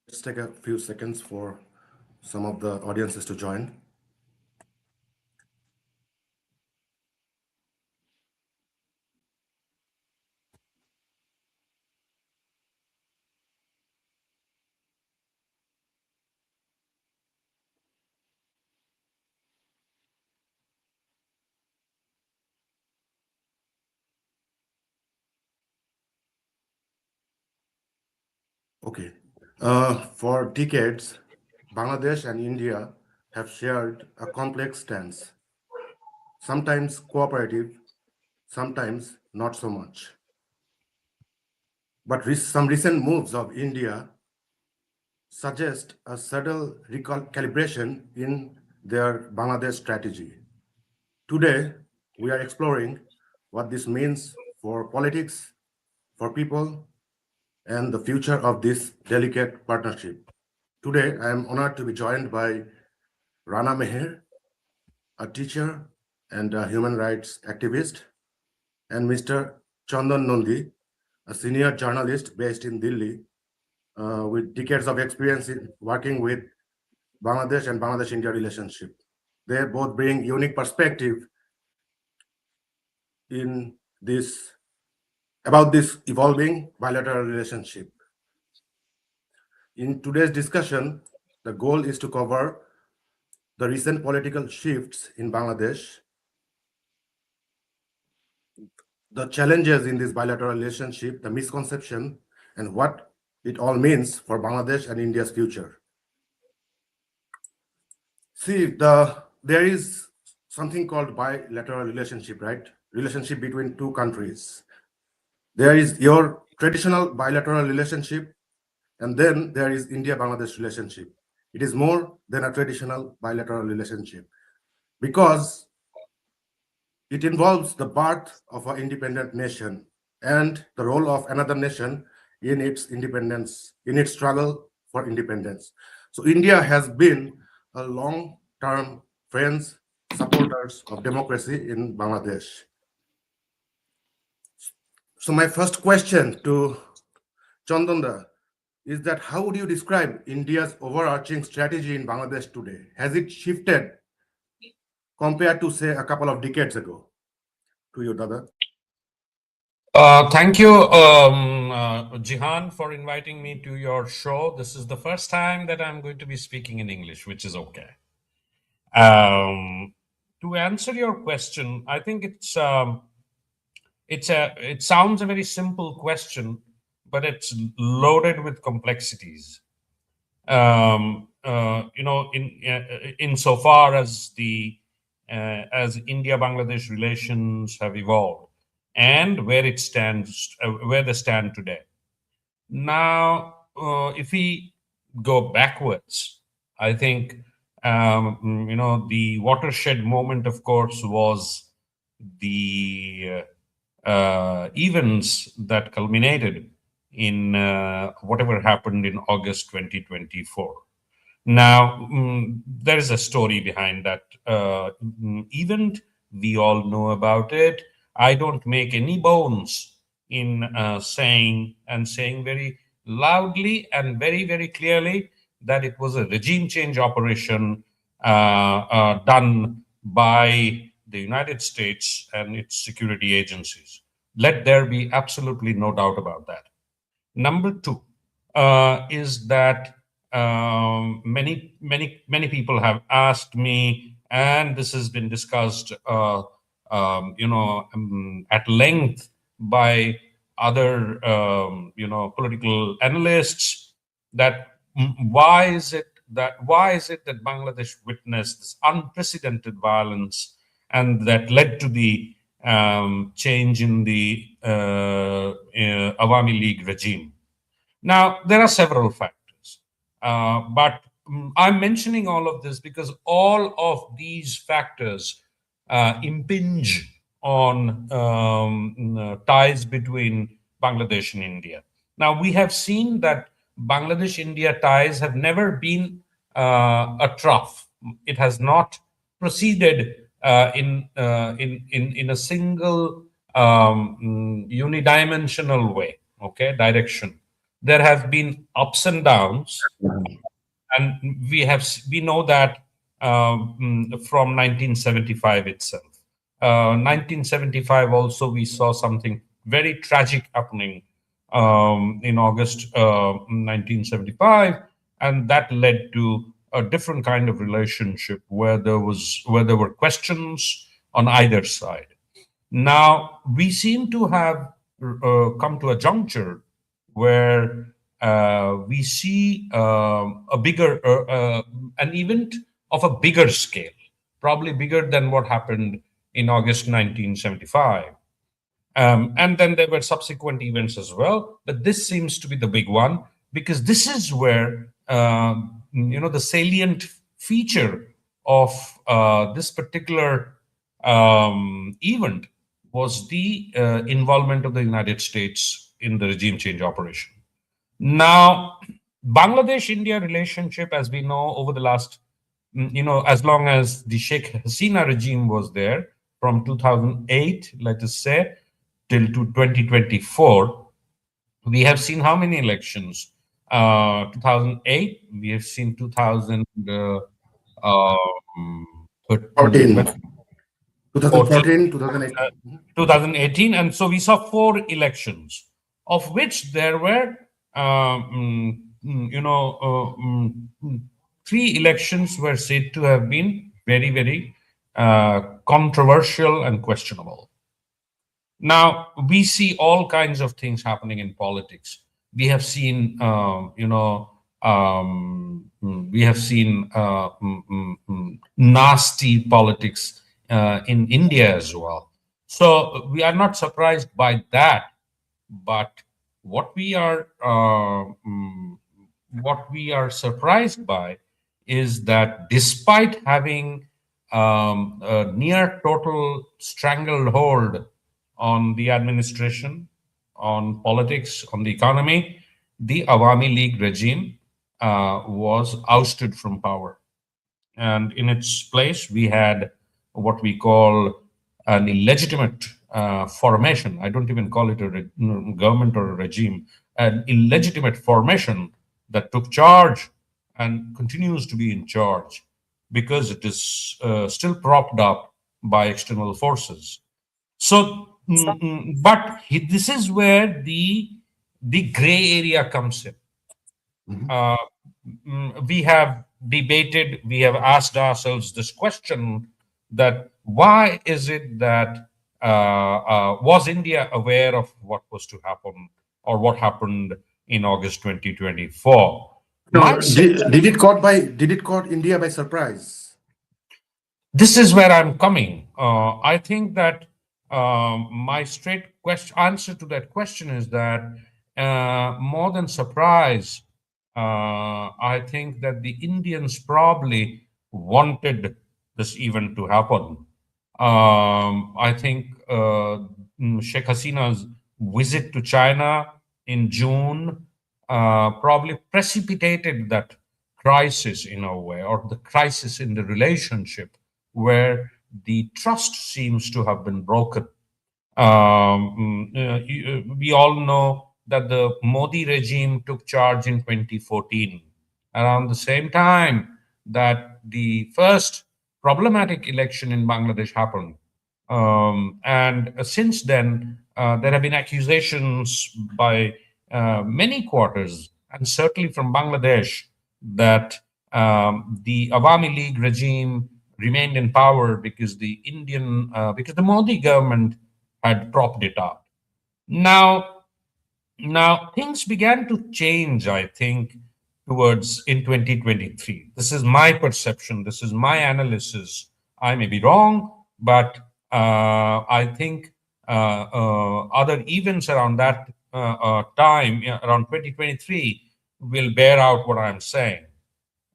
Let's take a few seconds for some of the audiences to join. Okay. For decades, Bangladesh and India have shared a complex stance, sometimes cooperative, sometimes not so much. But some recent moves of India suggest a subtle recalibration in their Bangladesh strategy. Today, we are exploring what this means for politics, for people, and the future of this delicate partnership. Today, I am honored to be joined by Rana Meher, a teacher and a human rights activist, and Mr. Chandan Nandy, a senior journalist based in Delhi with decades of experience in working with Bangladesh and Bangladesh-India relationship. They both bring unique perspective in this about this evolving bilateral relationship. In today's discussion, the goal is to cover the recent political shifts in Bangladesh, the challenges in this bilateral relationship, the misconception, and what it all means for Bangladesh and India's future. See, there is something called bilateral relationship, right? Relationship between two countries. There is your traditional bilateral relationship, and then there is India-Bangladesh relationship. It is more than a traditional bilateral relationship because it involves the birth of an independent nation and the role of another nation in its independence, in its struggle for independence. So India has been a long-term friends, supporters of democracy in Bangladesh. So my first question to Chandanda is that how would you describe India's overarching strategy in Bangladesh today? Has it shifted compared to, say, a couple of decades ago? To you, Dada. Thank you, Jihan, for inviting me to your show. This is the first time that I'm going to be speaking in English, which is okay. To answer your question, I think it sounds a very simple question, but it's loaded with complexities. Insofar as as India-Bangladesh relations have evolved and where it stands, where they stand today. Now, if we go backwards, I think the watershed moment, of course, was the events that culminated in whatever happened in August 2024. Now, there is a story behind that event. We all know about it. I don't make any bones in saying very loudly and very, very clearly that it was a regime change operation done by the United States and its security agencies. Let there be absolutely no doubt about that. Number two is that many people have asked me, and this has been discussed, at length by other, political analysts, that why is it that Bangladesh witnessed this unprecedented violence, and that led to the change in the Awami League regime. Now, there are several factors, but I'm mentioning all of this because all of these factors impinge on ties between Bangladesh and India. Now, we have seen that Bangladesh-India ties have never been a trough. It has not proceeded in a single unidimensional way, direction. there have been ups and downs, and we know that from 1975 itself. 1975 also we saw something very tragic happening in August 1975, and that led to a different kind of relationship where there were questions on either side. Now we seem to have come to a juncture where we see an event of a bigger scale, probably bigger than what happened in August 1975. And then there were subsequent events as well, but this seems to be the big one because this is where the salient feature of this particular event was the involvement of the United States in the regime change operation. Now, Bangladesh-India relationship, as we know, over the last, as long as the Sheikh Hasina regime was there, from 2008, let us say, till to 2024, we have seen how many elections? 2008, we have seen 14, 2014, 2018, 2018. 2018, and so we saw four elections, of which there were, three elections were said to have been very, very controversial and questionable. Now we see all kinds of things happening in politics. We have seen, we have seen nasty politics in India as well. So we are not surprised by that. But what we are surprised by is that despite having a near total stranglehold on the administration, on politics, on the economy, the Awami League regime was ousted from power. And in its place, we had what we call an illegitimate formation. I don't even call it a government or a regime, an illegitimate formation that took charge and continues to be in charge because it is still propped up by external forces. So, this is where the gray area comes in. We have debated, we have asked ourselves this question that why is it that was India aware of what was to happen or what happened in August 2024? No, did it caught India by surprise? This is where I'm coming. I think that my straight answer to that question is that more than surprise, I think that the Indians probably wanted this event to happen. I think Sheikh Hasina's visit to China in June probably precipitated that crisis in a way, or the crisis in the relationship where the trust seems to have been broken. We all know that the Modi regime took charge in 2014, around the same time that the first problematic election in Bangladesh happened. And since then, there have been accusations by many quarters, and certainly from Bangladesh, that the Awami League regime remained in power because the Modi government had propped it up. Now things began to change, I think, towards in 2023. This is my perception. This is my analysis. I may be wrong, but I think other events around that time, around 2023, will bear out what I'm saying.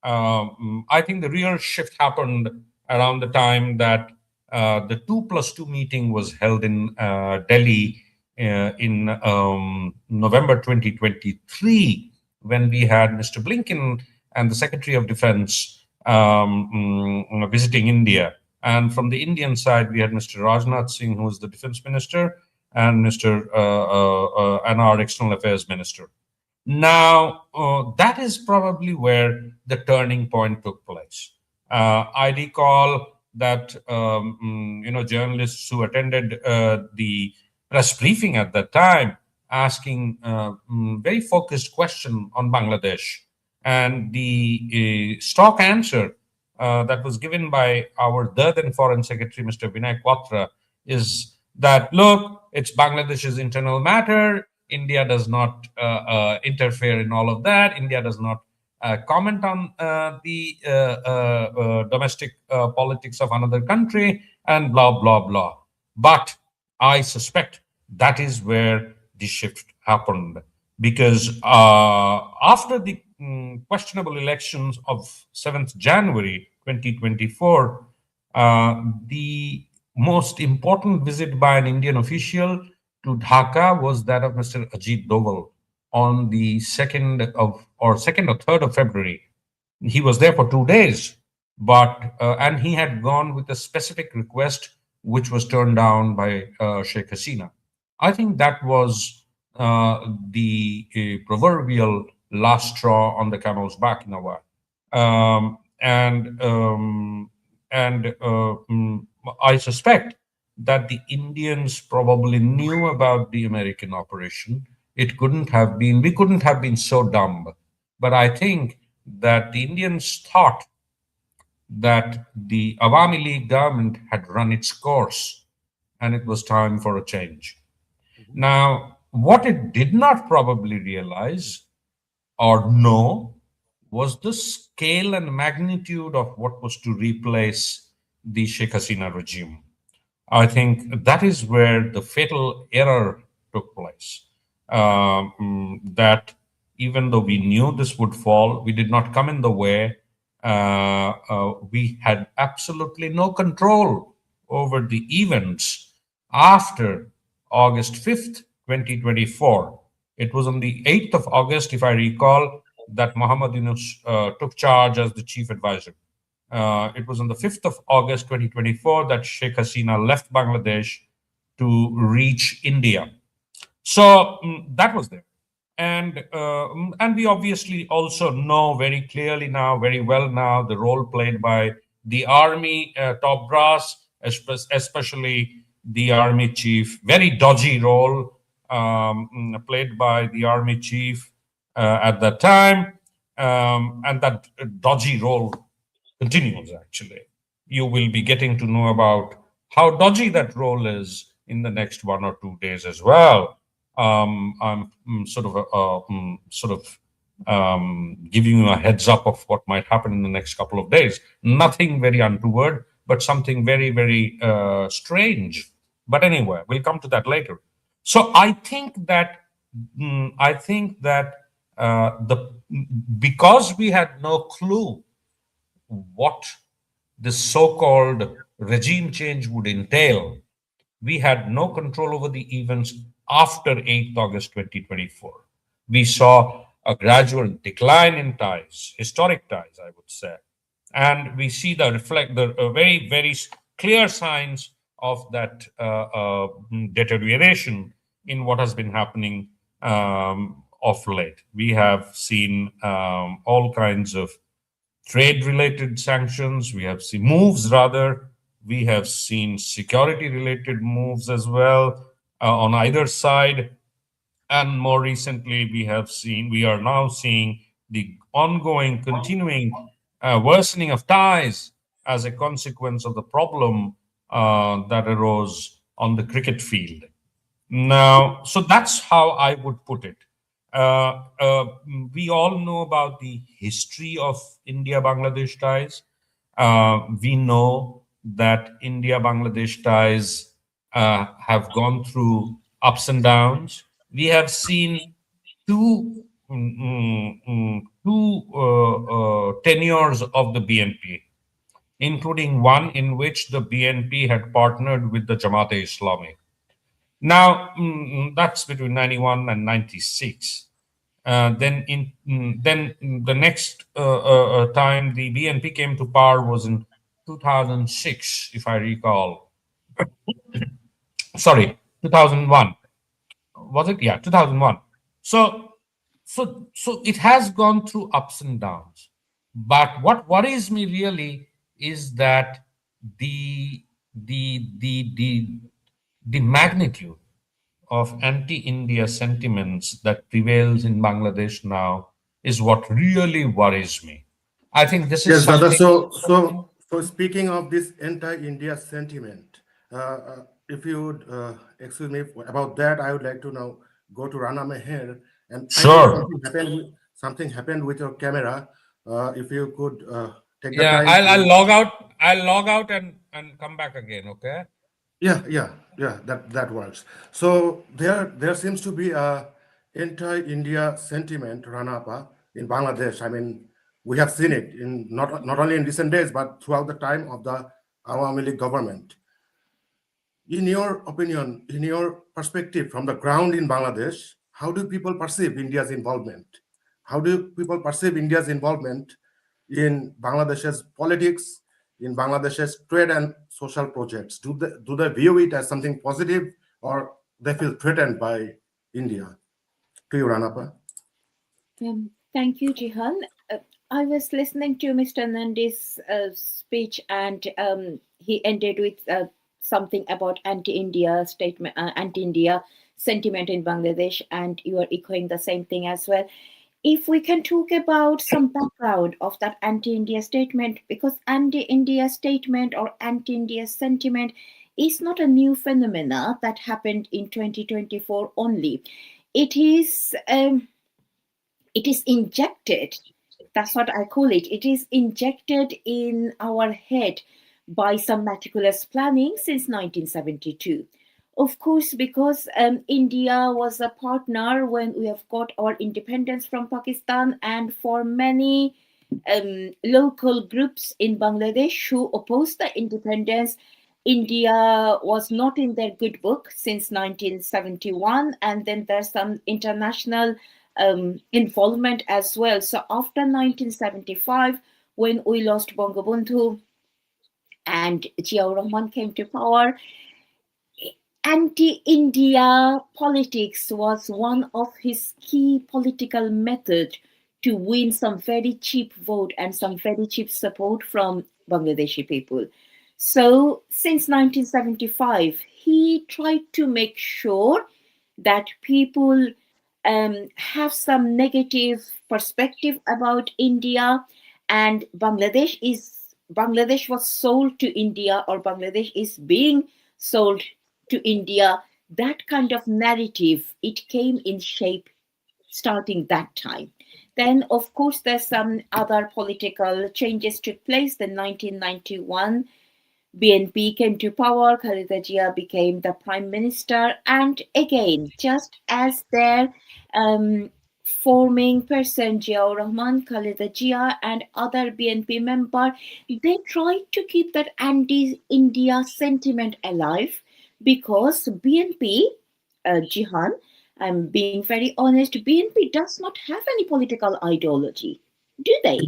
I think the real shift happened around the time that the 2+2 meeting was held in Delhi in November 2023, when we had Mr. Blinken and the Secretary of Defense visiting India. And from the Indian side, we had Mr. Rajnath Singh, who is the Defense Minister, and Mr. and our External Affairs Minister. Now, that is probably where the turning point took place. I recall that journalists who attended the press briefing at that time asking very focused question on Bangladesh, and the stock answer that was given by our then Foreign Secretary, Mr. Vinay Quatra, is that look, it's Bangladesh's internal matter. India does not interfere in all of that. India does not comment on the domestic politics of another country, and blah, blah, blah. But I suspect that is where the shift happened, because after the questionable elections of 7th January 2024, the most important visit by an Indian official to Dhaka was that of Mr. Ajit Doval on the 2nd or 3rd of February. He was there for 2 days, but and he had gone with a specific request, which was turned down by Sheikh Hasina. I think that was the proverbial last straw on the camel's back in a way. Um, and and I suspect that the Indians probably knew about the American operation. It couldn't have been, we couldn't have been so dumb. But I think that the Indians thought that the Awami League government had run its course and it was time for a change. Mhm. Now, what it did not probably realize or know was the scale and magnitude of what was to replace the Sheikh Hasina regime. I think that is where the fatal error took place. That even though we knew this would fall, we did not come in the way. We had absolutely no control over the events after August 5th, 2024. It was on the 8th of August, if I recall, that Muhammad Yunus took charge as the chief advisor. It was on the 5th of August 2024 that Sheikh Hasina left Bangladesh to reach India. So that was there. And we obviously also know very clearly now, very well now, the role played by the army top brass, especially the army chief, very dodgy role played by the army chief at that time. And that dodgy role continues actually. You will be getting to know about how dodgy that role is in the next 1 or 2 days as well. I'm giving you a heads up of what might happen in the next couple of days. Nothing very untoward, but something very, very strange. But anyway, we'll come to that later. So I think that the because we had no clue what this so-called regime change would entail, we had no control over the events after 8th August 2024. We saw a gradual decline in ties, historic ties, I would say. And we see the very, very clear signs of that deterioration in what has been happening of late. We have seen all kinds of trade related sanctions, we have seen moves rather, we have seen security related moves as well on either side. And more recently, we are now seeing the ongoing, continuing worsening of ties as a consequence of the problem that arose on the cricket field. Now, so that's how I would put it. We all know about the history of India Bangladesh ties. We know that India Bangladesh ties have gone through ups and downs. We have seen two tenures of the BNP, including one in which the BNP had partnered with the Jamaat-e-Islami. Now, that's between 91 and 96. Then the next time the BNP came to power was in 2006, if I recall. Sorry, 2001. Was it? Yeah, 2001. So so it has gone through ups and downs. But what worries me really is that the the the magnitude of anti-India sentiments that prevails in Bangladesh now is what really worries me. I think this is Yes, brother. something. So speaking of this anti-India sentiment, if you would excuse me about that, I would like to now go to Rana Meher, and I think Sure. something happened with your camera. If you could take the Yeah, time I'll to. log out. I'll log out and come back again. Okay. Yeah, that works. So there seems to be a anti-India sentiment, Ranapa, in Bangladesh. I mean, we have seen it in not only in recent days, but throughout the time of the Awami League government. In your opinion, in your perspective from the ground in Bangladesh, how do people perceive India's involvement? How do people perceive India's involvement in Bangladesh's politics, in Bangladesh's trade and social projects? Do they view it as something positive, or they feel threatened by India? To you, Ranapa. Thank you, Jihan. I was listening to Mr. Nandy's speech, and he ended with something about anti-India statement, anti-India sentiment in Bangladesh, and you are echoing the same thing as well. If we can talk about some background of that anti-India statement, because anti-India statement or anti-India sentiment is not a new phenomena that happened in 2024 only. It is. It is injected, that's what I call it, it is injected in our head by some meticulous planning since 1972. Of course, because India was a partner when we have got our independence from Pakistan, and for many local groups in Bangladesh who opposed the independence, India was not in their good book since 1971, and then there's some international involvement as well. So after 1975, when we lost Bangabandhu and Ziaur Rahman came to power, anti-India politics was one of his key political methods to win some very cheap vote and some very cheap support from Bangladeshi people. So since 1975, he tried to make sure that people have some negative perspective about India, and Bangladesh was sold to India, or Bangladesh is being sold to India. That kind of narrative, it came in shape starting that time. Then, of course, there's some other political changes took place. Then 1991, BNP came to power, Khaleda Jia became the prime minister, and again, just as their forming person, Ziaur Rahman, Khaleda Jia, and other BNP member, they tried to keep that anti-India sentiment alive, because BNP, Jihan, I'm being very honest, BNP does not have any political ideology, do they?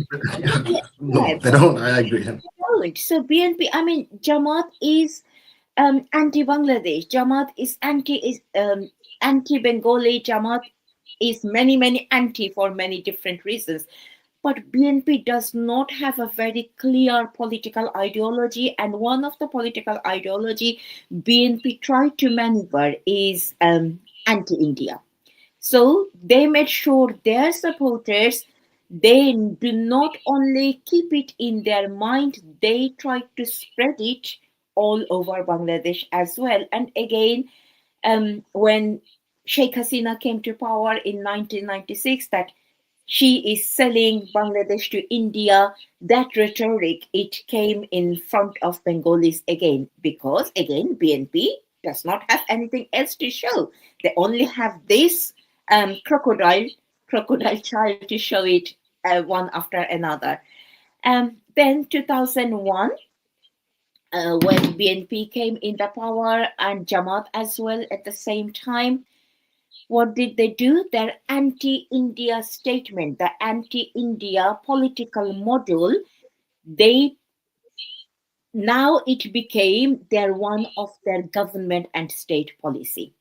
No, Yeah, they don't. I agree. don't. So BNP, I mean, Jamaat is anti-Bangladesh. Jamaat is anti-Bengali. Jamaat is many anti for many different reasons. But BNP does not have a very clear political ideology, and one of the political ideology BNP tried to maneuver is anti-India. So they made sure their supporters, they do not only keep it in their mind, they try to spread it all over Bangladesh as well. And again, when Sheikh Hasina came to power in 1996, that she is selling Bangladesh to India, that rhetoric, it came in front of Bengalis again, because again, BNP does not have anything else to show. They only have this crocodile, crocodile child to show it one after another. Then 2001, when BNP came in the power and Jamaat as well at the same time, what did they do? Their anti-India statement, the anti-India political model, they now it became their one of their government and state policy.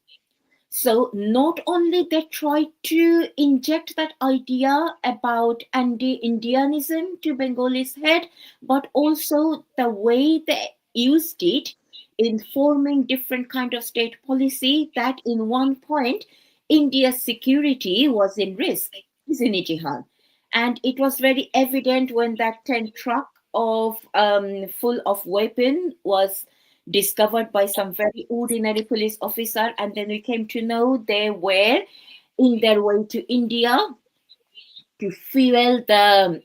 So not only they tried to inject that idea about anti-Indianism to Bengalis' head, but also the way they used it in forming different kind of state policy, that in one point India's security was in risk, isn't it, Jihan? And it was very evident when that 10 truck of full of weapon was discovered by some very ordinary police officer, and then we came to know they were in their way to India to fuel the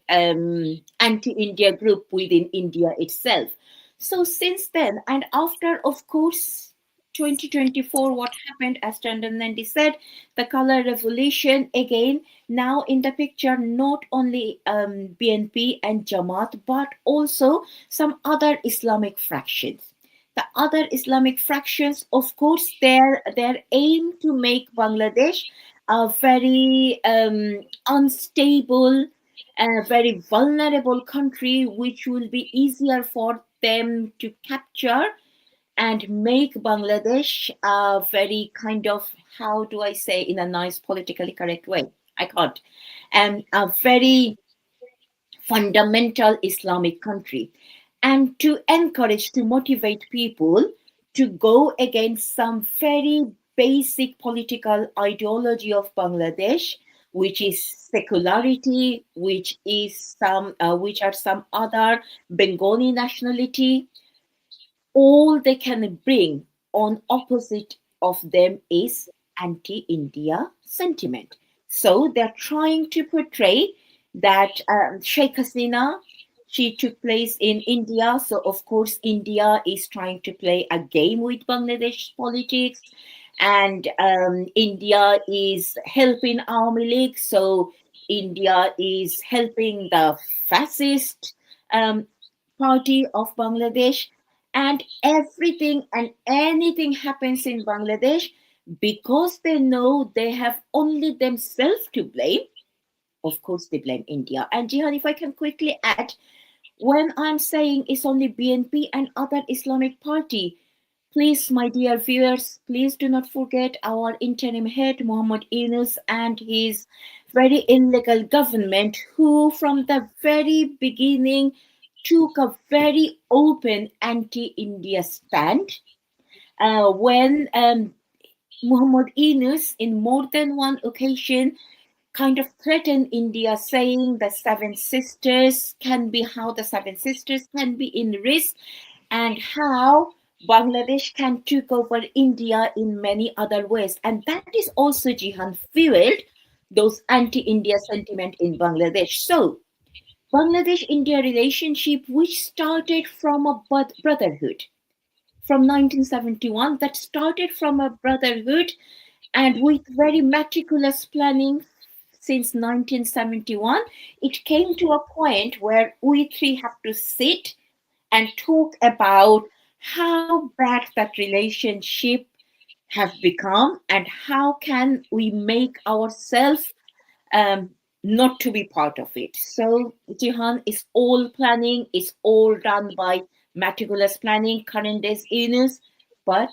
anti-India group within India itself. So since then, and after, of course, 2024, what happened, as Chandan Nandy said, the color revolution again. Now in the picture, not only BNP and Jamaat, but also some other Islamic fractions. The other Islamic fractions, of course, their aim to make Bangladesh a very unstable, very vulnerable country, which will be easier for them to capture and make Bangladesh a very kind of, how do I say in a nice politically correct way? I can't. A very fundamental Islamic country, and to encourage, to motivate people to go against some very basic political ideology of Bangladesh, which is secularity, which are some other Bengali nationality. All they can bring on opposite of them is anti-India sentiment. So they're trying to portray that Sheikh Hasina, she took place in India. So of course, India is trying to play a game with Bangladesh politics, and India is helping Awami League. So India is helping the fascist um, party of Bangladesh, and everything and anything happens in Bangladesh because they know they have only themselves to blame. Of course, they blame India. And Jihan, if I can quickly add, when I'm saying it's only BNP and other Islamic party, please, my dear viewers, please do not forget our interim head, Muhammad Yunus, and his very illegal government, who from the very beginning took a very open anti-India stand. When Muhammad Yunus, in more than one occasion, kind of threatened India, saying the Seven Sisters can be, how the Seven Sisters can be in risk, and how Bangladesh can take over India in many other ways. And that is also, Jihan, fueled those anti-India sentiment in Bangladesh. So Bangladesh-India relationship, which started from a brotherhood from 1971, that started from a brotherhood, and with very meticulous planning since 1971, it came to a point where we three have to sit and talk about how bad that relationship have become and how can we make ourselves not to be part of it. So Jihan, is all planning, is all done by meticulous planning, current days illness, but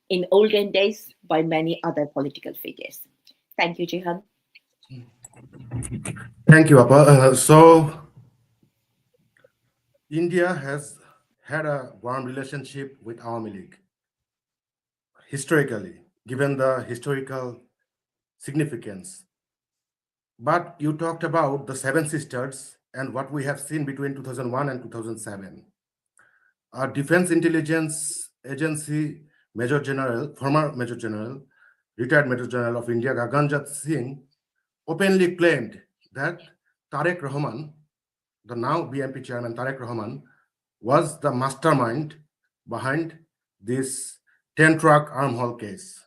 in olden days by many other political figures. Thank you, Jihan. Thank you, Appa. So India has had a warm relationship with Awami League historically, given the historical significance. But you talked about the Seven Sisters and what we have seen between 2001 and 2007. Our Defense Intelligence Agency Major General, former Major General, retired Major General of India, Gaganjat Singh, openly claimed that Tariq Rahman, the now BNP chairman Tariq Rahman, was the mastermind behind this 10-truck arm haul case.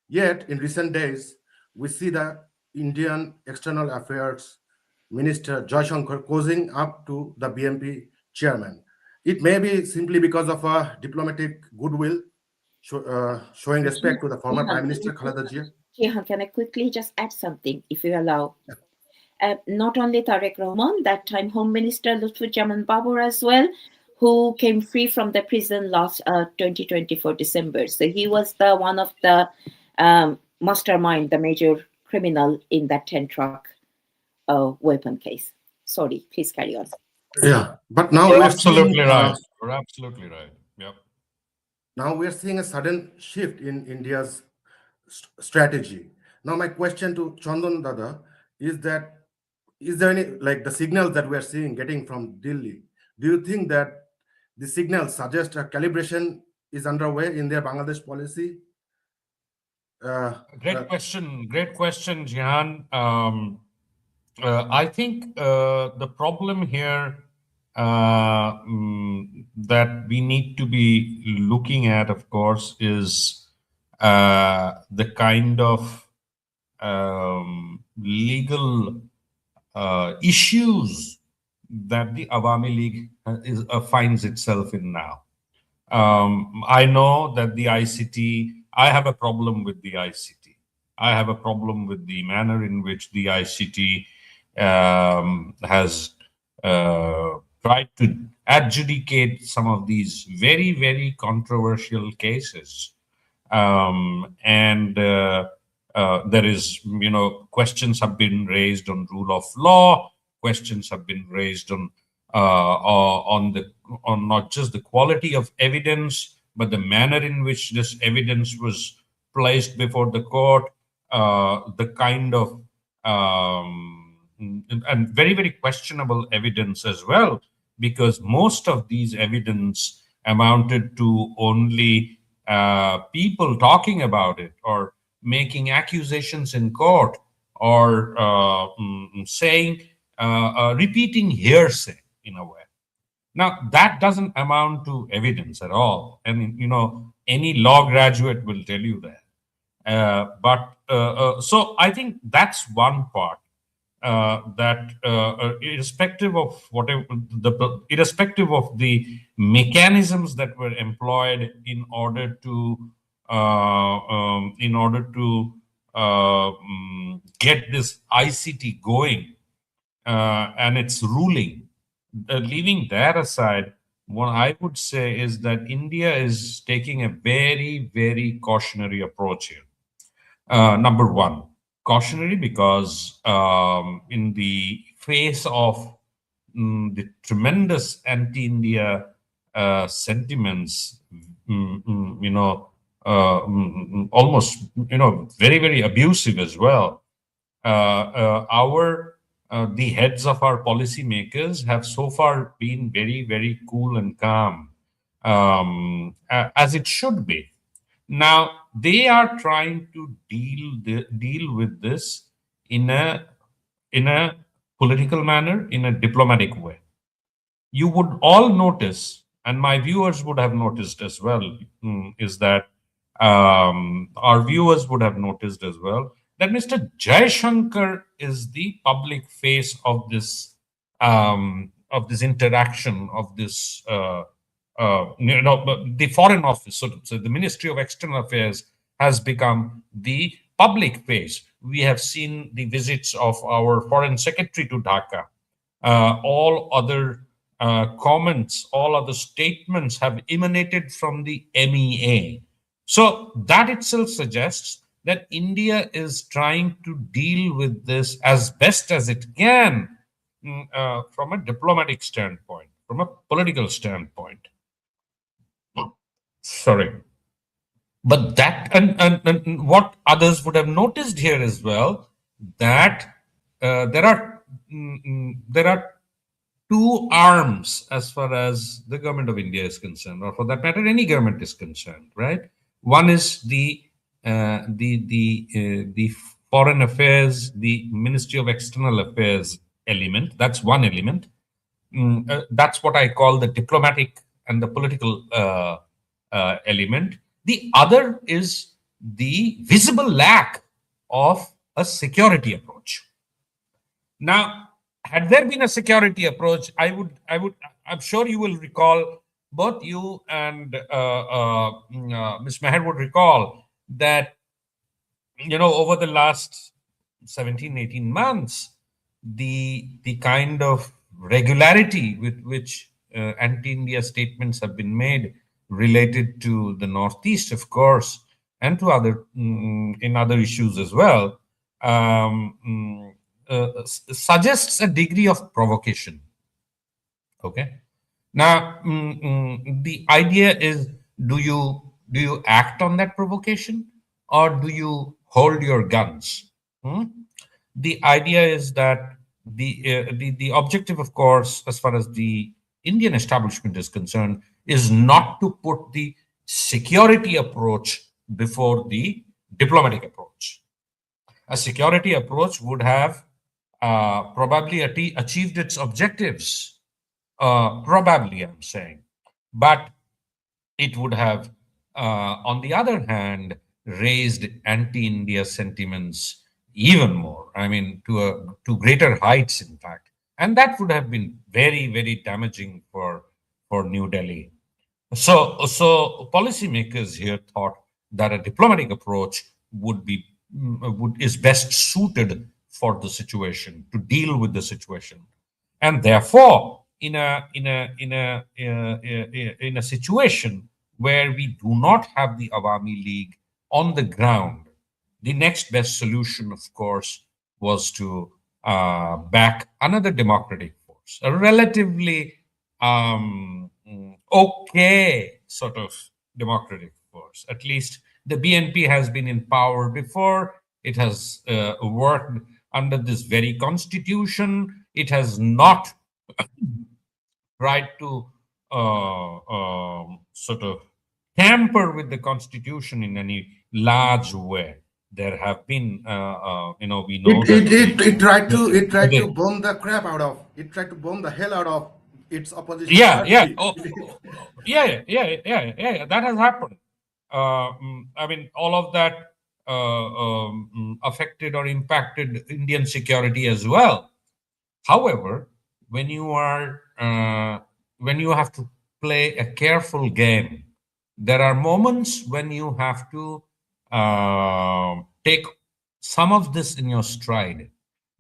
Yet, in recent days, we see the Indian External Affairs Minister Jaishankar cozying up to the BNP chairman. It may be simply because of a diplomatic goodwill, showing respect to the former Prime Minister Khaleda Zia. Jihan, can I quickly just add something, if you allow? Not only Tariq Rahman, that time Home Minister Lutfur Babur as well, who came free from the prison last 2024 December. So he was the one of the mastermind, the major criminal in that 10 truck weapon case. Sorry, please carry on. Yeah, but now You're we're seeing absolutely right. You're absolutely right. Yep. a sudden shift in India's strategy. Now, my question to Chandan Dada is that is there any like the signals that we are seeing getting from Delhi? Do you think that the signals suggest a calibration is underway in their Bangladesh policy? Uh, uh, Great question, Jihan. I think the problem here that we need to be looking at, of course, is the kind of legal issues that the Awami League finds itself in now. I know that the ICT, I have a problem with the ICT. I have a problem with the manner in which the ICT has tried to adjudicate some of these very, very controversial cases. And there is, questions have been raised on rule of law, questions have been raised on not just the quality of evidence, but the manner in which this evidence was placed before the court, the kind of and very, very questionable evidence as well, because most of these evidence amounted to only people talking about it or making accusations in court or saying, repeating hearsay in a way. Now, that doesn't amount to evidence at all. And, any law graduate will tell you that. So I think that's one part. That irrespective of irrespective of the mechanisms that were employed in order to get this ICT going and its ruling, leaving that aside, what I would say is that India is taking a very, very cautionary approach here. Number one, cautionary because in the face of the tremendous anti-India sentiments, almost, very, very abusive as well. The heads of our policymakers have so far been very, very cool and calm, as it should be. Now they are trying to deal with this in a political manner, in a diplomatic way. You would all notice, and my viewers would have noticed as well, is that our viewers would have noticed as well that Mr. Jaishankar is the public face of this interaction, of this the Foreign Office, so the Ministry of External Affairs has become the public face. We have seen the visits of our Foreign Secretary to Dhaka. All other comments, all other statements have emanated from the MEA. So that itself suggests that India is trying to deal with this as best as it can from a diplomatic standpoint, from a political standpoint. Sorry. But that, and what others would have noticed here as well, that there are two arms as far as the government of India is concerned, or for that matter, any government is concerned, right? One is the foreign affairs, the Ministry of External Affairs element. That's one element. That's what I call the diplomatic and the political element. The other is the visible lack of a security approach. Now, had there been a security approach, I'm sure you will recall, both you and Ms. Meher would recall that, over the last 17, 18 months, the kind of regularity with which anti-India statements have been made related to the Northeast, of course, and to other in other issues as well, suggests a degree of provocation. Okay. Now, the idea is: do you act on that provocation, or do you hold your guns? Hmm? The idea is that the objective, of course, as far as the Indian establishment is concerned, is not to put the security approach before the diplomatic approach. A security approach would have probably achieved its objectives. Probably, I'm saying, but it would have, on the other hand, raised anti-India sentiments even more. I mean, to greater heights, in fact, and that would have been very, very damaging for New Delhi. So policymakers here thought that a diplomatic approach is best suited for the situation, to deal with the situation, and therefore, in a situation where we do not have the Awami League on the ground, the next best solution, of course, was to back another democratic force, a relatively okay sort of democratic force. At least the BNP has been in power before. It has worked under this very constitution. It has not tried to sort of tamper with the constitution in any large way. There have been, we know that It tried to the bomb the crap out of. It tried to bomb the hell out of its opposition yeah, yeah, party. yeah. That has happened. I mean, all of that affected or impacted Indian security as well. However, when you are when you have to play a careful game, there are moments when you have to take some of this in your stride.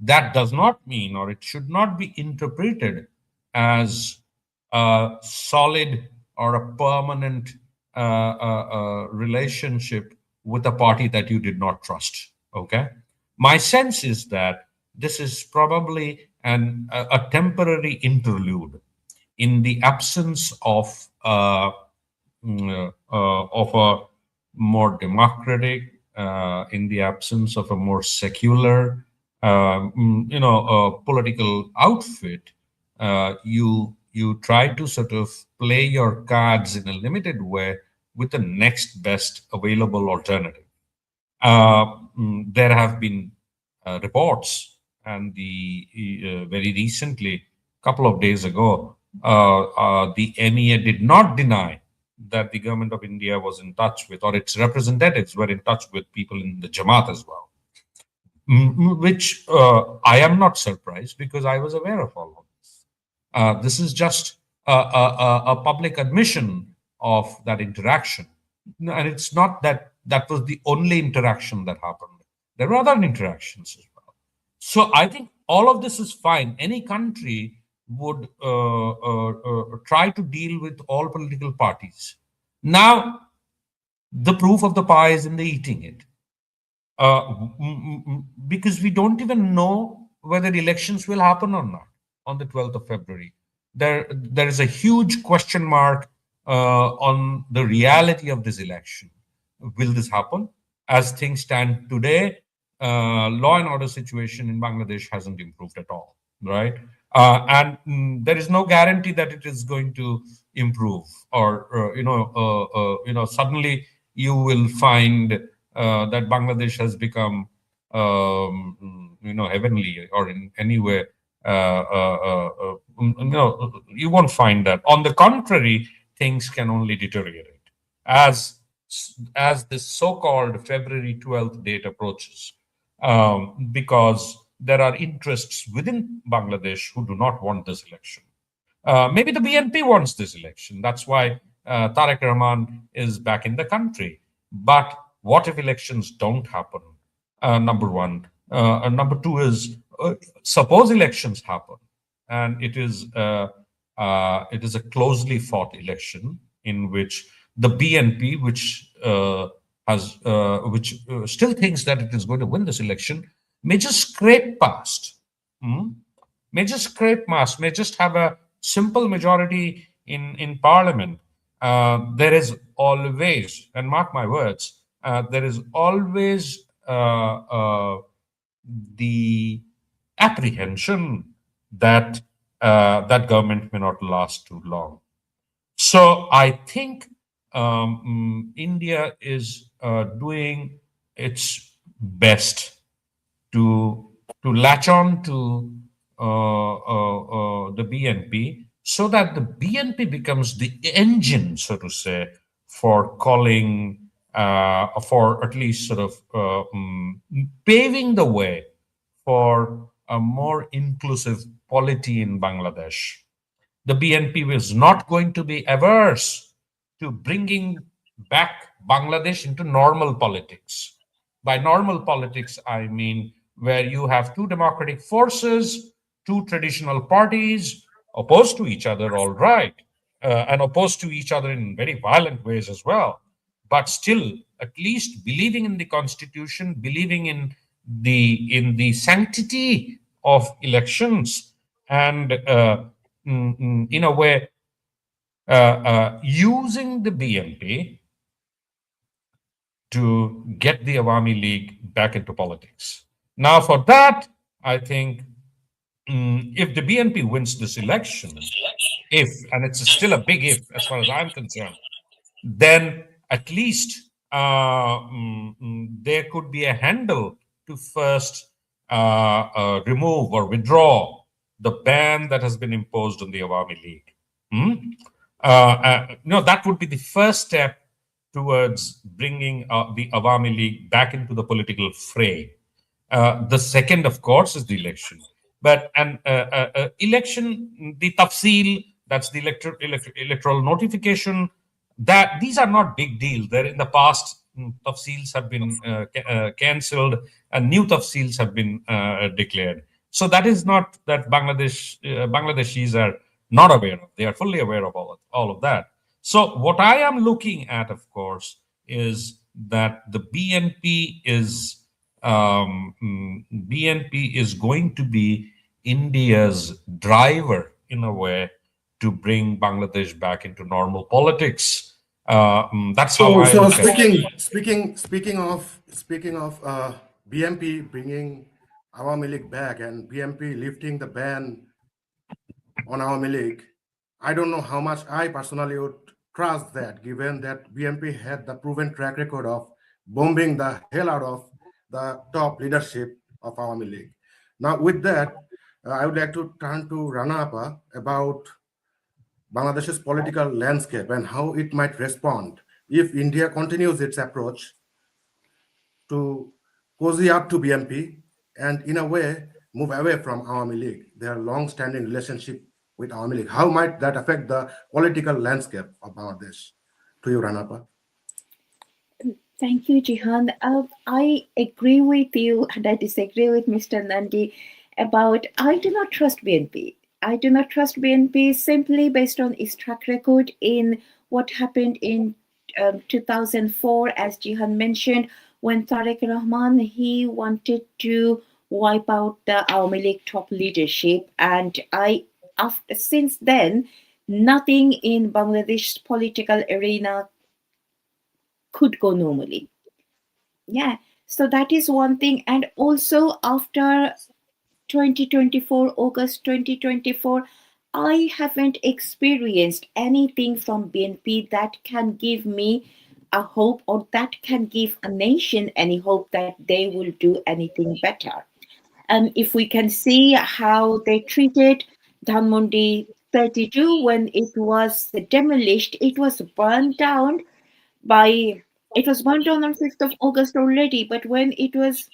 That does not mean, or it should not be interpreted as a solid or a permanent relationship with a party that you did not trust. Okay, my sense is that this is probably a temporary interlude in the absence of a more democratic, in the absence of a more secular, political outfit. You try to sort of play your cards in a limited way with the next best available alternative. There have been reports, and very recently, a couple of days ago, the MEA did not deny that the government of India was in touch with, or its representatives were in touch with people in the Jamaat as well, which I am not surprised, because I was aware of all of this. This is just a public admission of that interaction. And it's not that that was the only interaction that happened. There were other interactions as well. So I think all of this is fine. Any country would try to deal with all political parties. Now, the proof of the pie is in the eating it. Because we don't even know whether elections will happen or not on the 12th of February. There is a huge question mark on the reality of this election. Will this happen? As things stand today, law and order situation in Bangladesh hasn't improved at all, right? And there is no guarantee that it is going to improve, or suddenly you will find that Bangladesh has become heavenly, or in any way. You won't find that. On the contrary, things can only deteriorate as this so-called February 12th date approaches, because there are interests within Bangladesh who do not want this election. Maybe the BNP wants this election. That's why Tariq Rahman is back in the country. But what if elections don't happen? Number one. And number two is, suppose elections happen, and it is a, closely fought election in which the BNP, which which still thinks that it is going to win this election, may just scrape past. Hmm? May just scrape past, may just have a simple majority in parliament. There is always, and mark my words, there is always the apprehension that that government may not last too long. So I think India is doing its best to latch on to the BNP, so that the BNP becomes the engine, so to say, for calling, for at least sort of paving the way for a more inclusive polity in Bangladesh. The BNP is not going to be averse to bringing back Bangladesh into normal politics. By normal politics, I mean where you have two democratic forces, two traditional parties opposed to each other, all right, and opposed to each other in very violent ways as well, but still at least believing in the constitution, believing in the sanctity of elections, and in a way using the BNP to get the Awami League back into politics. Now, for that, I think if the BNP wins this election, if, and it's still a big if as far as I'm concerned, then at least there could be a handle to first remove or withdraw the ban that has been imposed on the Awami League. No, that would be the first step towards bringing the Awami League back into the political fray. The second, of course, is the election. But an election, the tafsil, that's the electoral notification, that these are not big deal. There in the past, tafsils have been cancelled and new tafsils have been declared. So that is not that Bangladeshis are not aware of. They are fully aware of all of that. So what I am looking at, of course, is that the BNP is going to be India's driver in a way to bring Bangladesh back into normal politics. That's how I So look at it. speaking of BMP bringing Awami League back and BMP lifting the ban on Awami League, I don't know how much I personally would trust that, given that BMP had the proven track record of bombing the hell out of the top leadership of Awami League. Now, with that, I would like to turn to Rana Appa about Bangladesh's political landscape and how it might respond if India continues its approach to cozy up to BNP and, in a way, move away from Awami League, their long-standing relationship with Awami League. How might that affect the political landscape of Bangladesh? To you, Ranapa. Thank you, Jihan. I agree with you and I disagree with Mr. Nandi about I do not trust BNP. I do not trust BNP simply based on its track record in what happened in 2004, as Jihan mentioned, when Tariq Rahman, he wanted to wipe out the Awami League top leadership. And since then, nothing in Bangladesh's political arena could go normally. Yeah, so that is one thing. And also after 2024, August 2024, I haven't experienced anything from BNP that can give me a hope or that can give a nation any hope that they will do anything better. And if we can see how they treated Dhanmondi 32 when it was demolished, it was burned down by it was burned down on 5th of August already, but when it was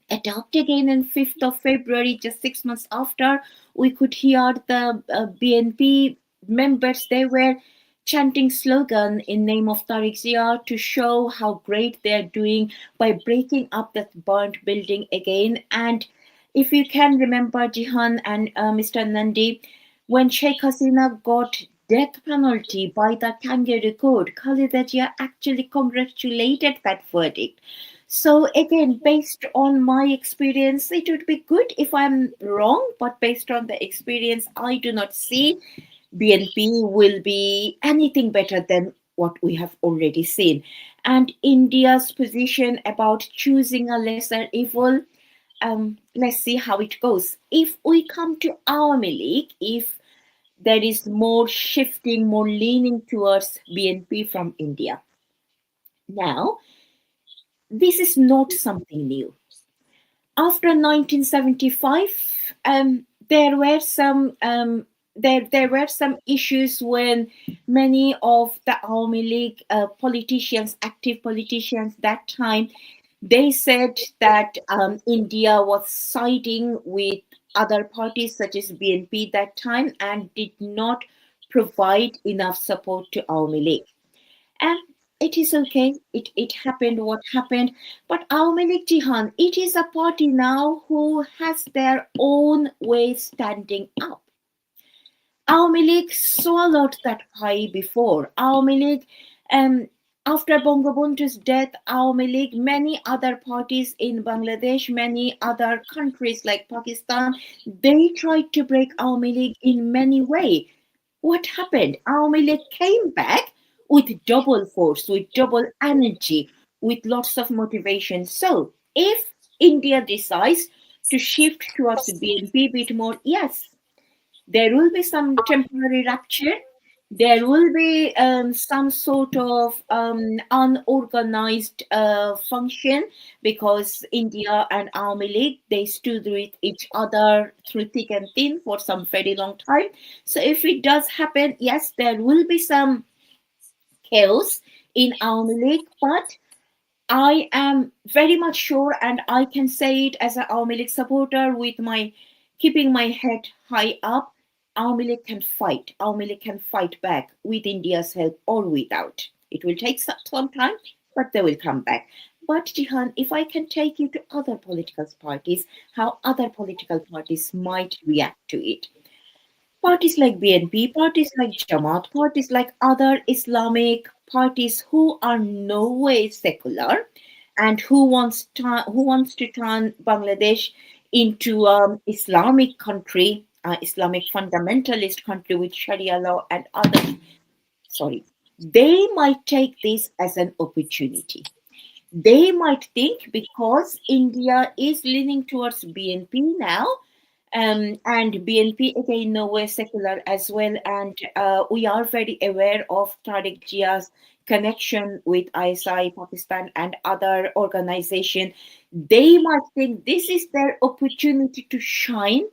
adopted again on 5th of February, just 6 months after, we could hear the BNP members, they were chanting slogan in name of Tariq Zia to show how great they're doing by breaking up that burnt building again. And if you can remember, Jihan and Mr. Nandi, when Sheikh Hasina got death penalty by the kangaroo court. Khaleda Jia actually congratulated that verdict. So again, based on my experience, it would be good if I'm wrong, but based on the experience, I do not see BNP will be anything better than what we have already seen. And India's position about choosing a lesser evil, let's see how it goes. If we come to Awami League, if there is more shifting, more leaning towards BNP from India. Now, this is not something new. After 1975, there were some issues when many of the Awami League politicians, active politicians that time, they said that India was siding with other parties such as BNP that time and did not provide enough support to Awami League. And it is okay. It happened what happened. But Awami League Jihan, it is a party now who has their own way standing up. Awami League swallowed that pie before. Awami League, after Bangabandhu's death, Awami League, many other parties in Bangladesh, many other countries like Pakistan, they tried to break Awami League in many ways. What happened? Awami League came back with double force, with double energy, with lots of motivation. So if India decides to shift towards BNP a bit more, yes, there will be some temporary rupture. There will be some sort of unorganized function because India and Army League, they stood with each other through thick and thin for some very long time. So if it does happen, yes, there will be some chaos in Army League, but I am very much sure, and I can say it as an Awami League supporter with my keeping my head high up. Awami League can fight. Awami League can fight back with India's help or without. It will take some time, but they will come back. But Jihan, if I can take you to other political parties, how other political parties might react to it. Parties like BNP, parties like Jamaat, parties like other Islamic parties who are no way secular and who wants to turn Bangladesh into Islamic country, Islamic fundamentalist country with Sharia law and others. Sorry, they might take this as an opportunity. They might think because India is leaning towards BNP now, and BNP again nowhere secular as well, and we are very aware of Tariq Jia's connection with ISI, Pakistan, and other organization. They might think this is their opportunity to shine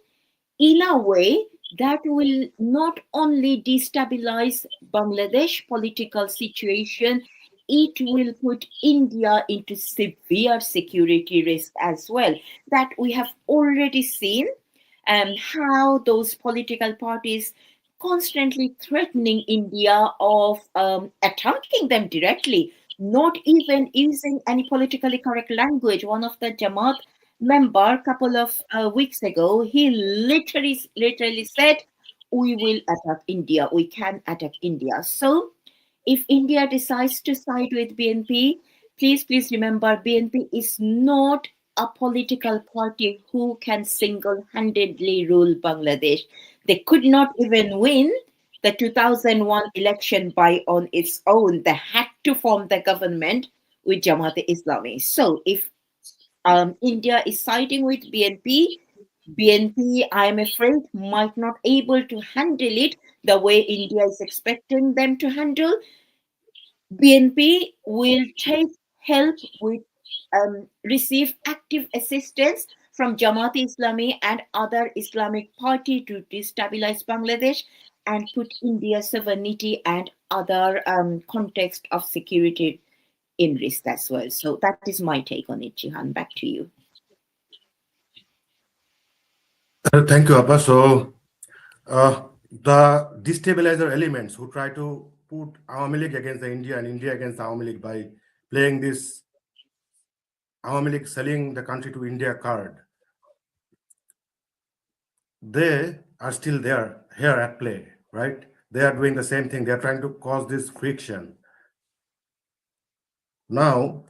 in a way that will not only destabilize Bangladesh political situation, it will put India into severe security risk as well. That we have already seen how those political parties constantly threatening India of attacking them directly, not even using any politically correct language. One of the Jamaat member a couple of weeks ago, he literally said, "We will attack India. We can attack India." So, if India decides to side with BNP, please remember BNP is not a political party who can single-handedly rule Bangladesh. They could not even win the 2001 election by on its own. They had to form the government with Jamaat-e-Islami. So if India is siding with BNP, I am afraid, might not able to handle it the way India is expecting them to handle. BNP will take help with receive active assistance from Jamaat Islami and other Islamic party to destabilize Bangladesh and put India's sovereignty and other context of security in risk as well. So that is my take on it, Jihan. Back to you. Thank you, Abba. So, the destabilizer elements who try to put Awami League against the India and India against the Awami League by playing this Awami League selling the country to India card, they are still there here at play, right? they are doing the same thing. They are trying to cause this friction. Now,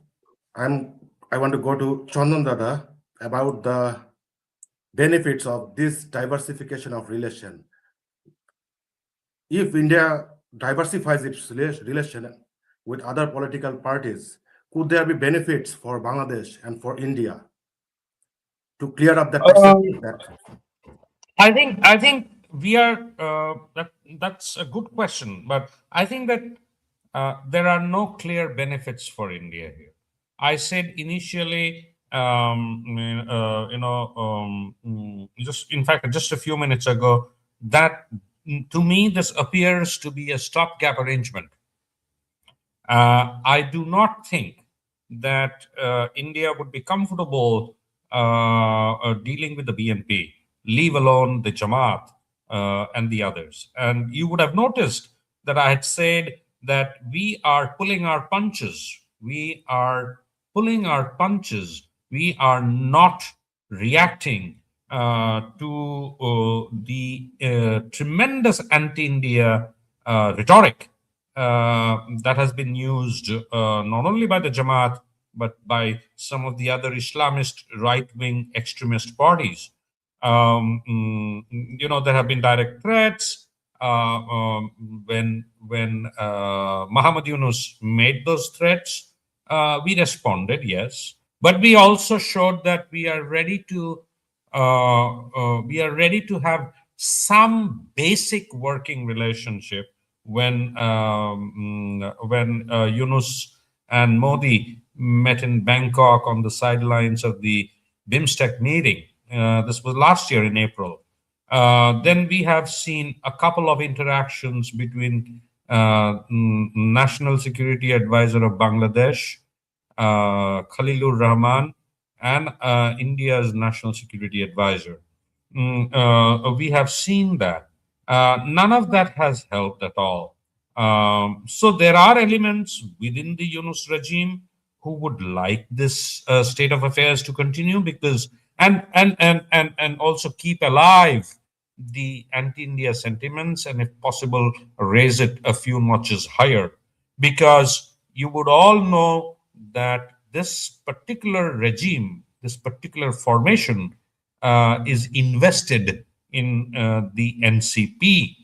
I want to go to Chandan Dada about the benefits of this diversification of relation. If India diversifies its relation with other political parties, could there be benefits for Bangladesh and for India to clear up that perception that I think we are that's a good question, but I think that there are no clear benefits for India here. I said initially, just in fact, just a few minutes ago, that to me this appears to be a stopgap arrangement. I do not think that India would be comfortable dealing with the BNP, leave alone the Jamaat and the others. And you would have noticed that I had said that we are pulling our punches. We are pulling our punches. We are not reacting to the tremendous anti-India rhetoric that has been used not only by the Jamaat but by some of the other Islamist right-wing extremist parties. There have been direct threats. When Muhammad Yunus made those threats, we responded, yes, but we also showed that we are ready to have some basic working relationship when Yunus and Modi met in Bangkok on the sidelines of the BIMSTEC meeting. This was last year in April. Then we have seen a couple of interactions between National Security Advisor of Bangladesh, Khalilur Rahman, and India's National Security Advisor. We have seen that. None of that has helped at all. So there are elements within the Yunus regime who would like this state of affairs to continue because and also keep alive the anti-India sentiments and if possible raise it a few notches higher, because you would all know that this particular regime, this particular formation is invested in the NCP.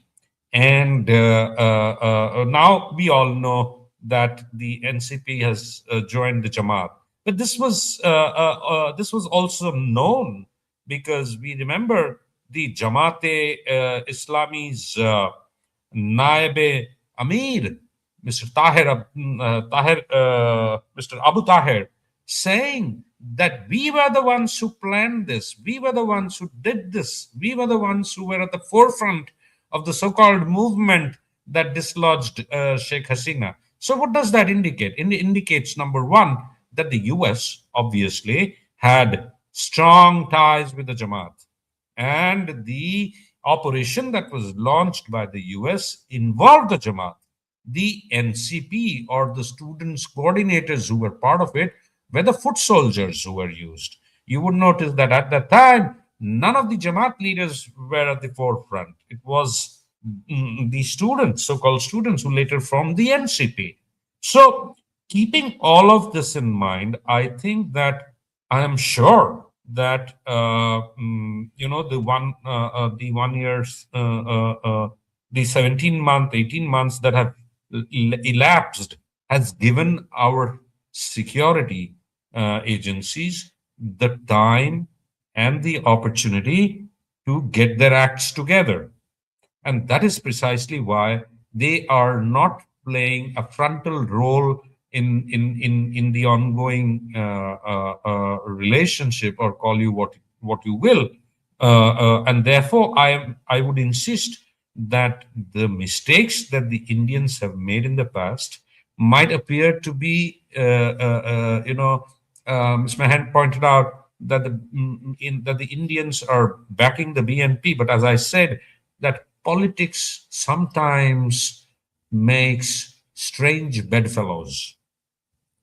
And now we all know that the NCP has joined the Jamaat. But this was also known because we remember the Jamaate Islami's Naib Amir, Mr. Mr. Abu Tahir, saying that we were the ones who planned this, we were the ones who did this, we were the ones who were at the forefront of the so-called movement that dislodged Sheikh Hasina. So what does that indicate? It indicates, number one, that the US obviously had strong ties with the Jamaat. And the operation that was launched by the US involved the Jamaat. The NCP or the students coordinators who were part of it were the foot soldiers who were used. You would notice that at that time, none of the Jamaat leaders were at the forefront. It was the students, so-called students, who later formed the NCP. So, keeping all of this in mind, I think that I am sure that the 1 years, the 17-month, 18 months that have elapsed has given our security agencies the time and the opportunity to get their acts together. And that is precisely why they are not playing a frontal role in the ongoing relationship, or call you what you will. And therefore, I would insist that the mistakes that the Indians have made in the past might appear to be, Ms. Mahan pointed out that the Indians are backing the BNP. But as I said, that politics sometimes makes strange bedfellows,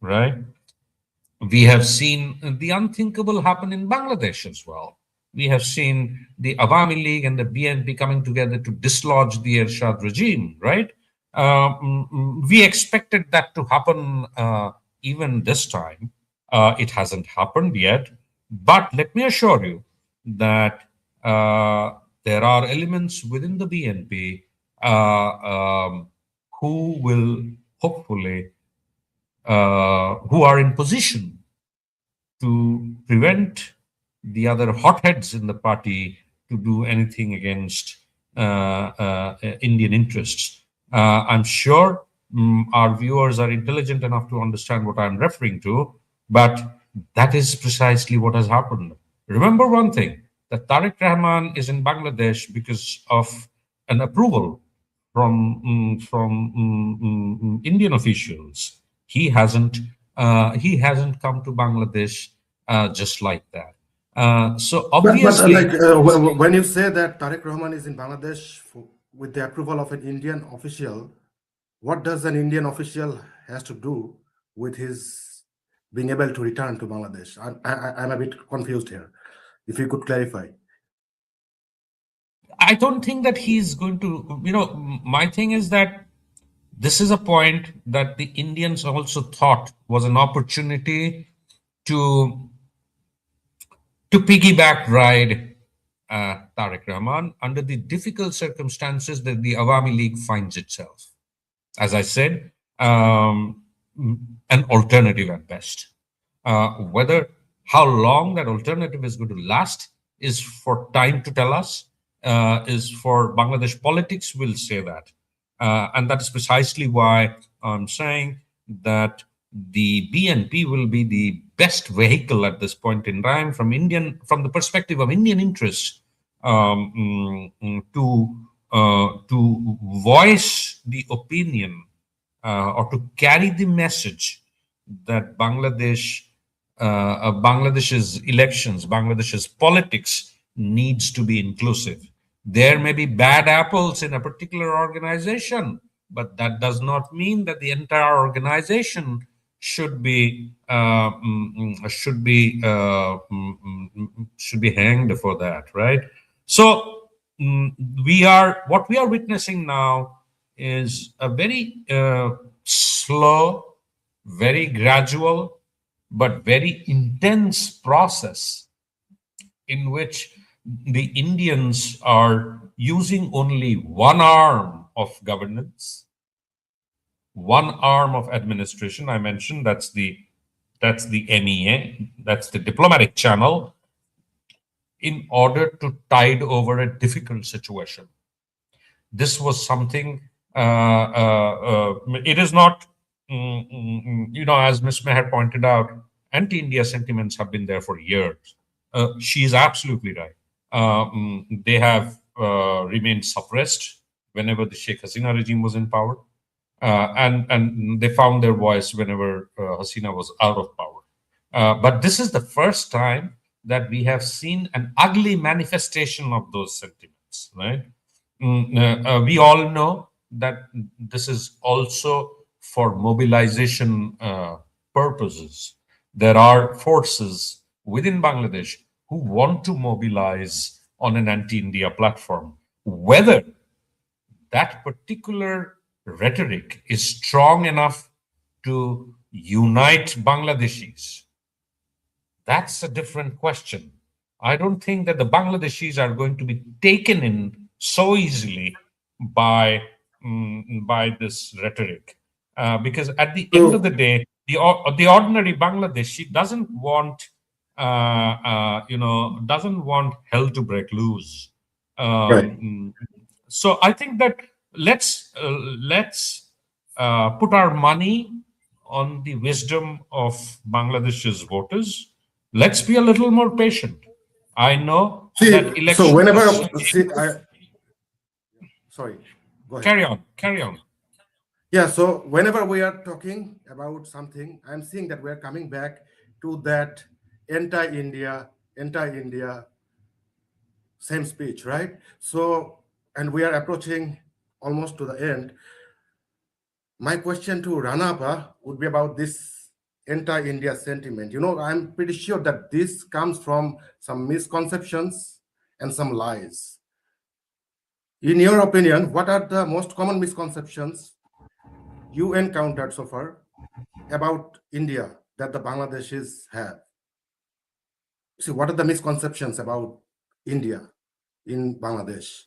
right? We have seen the unthinkable happen in Bangladesh as well. We have seen the Awami League and the BNP coming together to dislodge the Ershad regime, right? We expected that to happen even this time. It hasn't happened yet. But let me assure you that there are elements within the BNP who will hopefully, who are in position to prevent the other hotheads in the party to do anything against Indian interests. I'm sure our viewers are intelligent enough to understand what I'm referring to, but that is precisely what has happened. Remember one thing, that Tariq Rahman is in Bangladesh because of an approval from Indian officials. He hasn't come to Bangladesh just like that. So But obviously, when you say that Tariq Rahman is in Bangladesh with the approval of an Indian official, what does an Indian official has to do with his being able to return to Bangladesh? I'm a bit confused here. If you could clarify. I don't think that he's going to. My thing is that this is a point that the Indians also thought was an opportunity to piggyback ride Tariq Rahman under the difficult circumstances that the Awami League finds itself. As I said, an alternative at best. Whether how long that alternative is going to last is for time to tell us, is for Bangladesh politics will say that. And that is precisely why I'm saying that the BNP will be the best vehicle at this point in time from the perspective of Indian interests, to voice the opinion, or to carry the message that Bangladesh's elections, Bangladesh's politics needs to be inclusive. There may be bad apples in a particular organization, but that does not mean that the entire organization should be hanged for that, right? So what we are witnessing now is a very slow, very gradual, but very intense process in which the Indians are using only one arm of governance, one arm of administration. I mentioned that's the MEA, that's the diplomatic channel, in order to tide over a difficult situation. This was something. It is not, as Ms. Meher pointed out, anti-India sentiments have been there for years. She is absolutely right. They have remained suppressed whenever the Sheikh Hasina regime was in power, and they found their voice whenever Hasina was out of power. But this is the first time that we have seen an ugly manifestation of those sentiments, right? We all know that this is also for mobilization purposes. There are forces within Bangladesh who want to mobilize on an anti-India platform. Whether that particular rhetoric is strong enough to unite Bangladeshis, that's a different question. I don't think that the Bangladeshis are going to be taken in so easily by this rhetoric, because at the end of the So, day, the ordinary Bangladeshi doesn't want hell to break loose. right. So I think that let's put our money on the wisdom of Bangladesh's voters. Let's be a little more patient. I know that See, so elections. sorry, go ahead. Carry on, carry on. Yeah, so whenever we are talking about something, I'm seeing that we're coming back to that anti-India, same speech, right? So, and we are approaching almost to the end. My question to Rana Appa would be about this anti-India sentiment. You know, I'm pretty sure that this comes from some misconceptions and some lies. In your opinion, what are the most common misconceptions you encountered so far about India that the Bangladeshis have? See, what are the misconceptions about India in Bangladesh?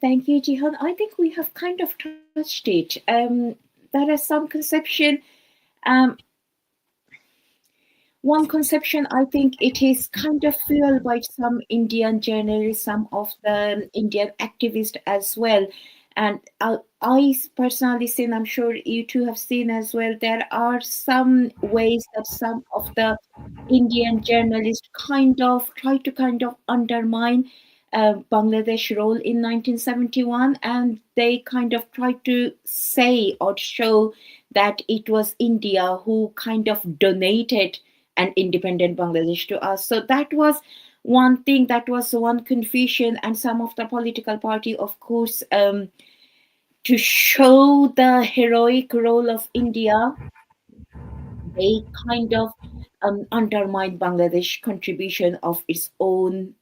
Thank you, Jihan. I think we have kind of touched it. There are some conception. Um, One conception, I think it is kind of fueled by some Indian journalists, some of the Indian activists as well. And I personally seen, I'm sure you two have seen as well, there are some ways that some of the Indian journalists try to kind of undermine Bangladesh role in 1971, and they kind of try to say or show that it was India who kind of donated an independent Bangladesh to us. So that was one thing, that was one confusion, and some of the political party, of course, to show the heroic role of India, they kind of undermined Bangladesh contribution of its own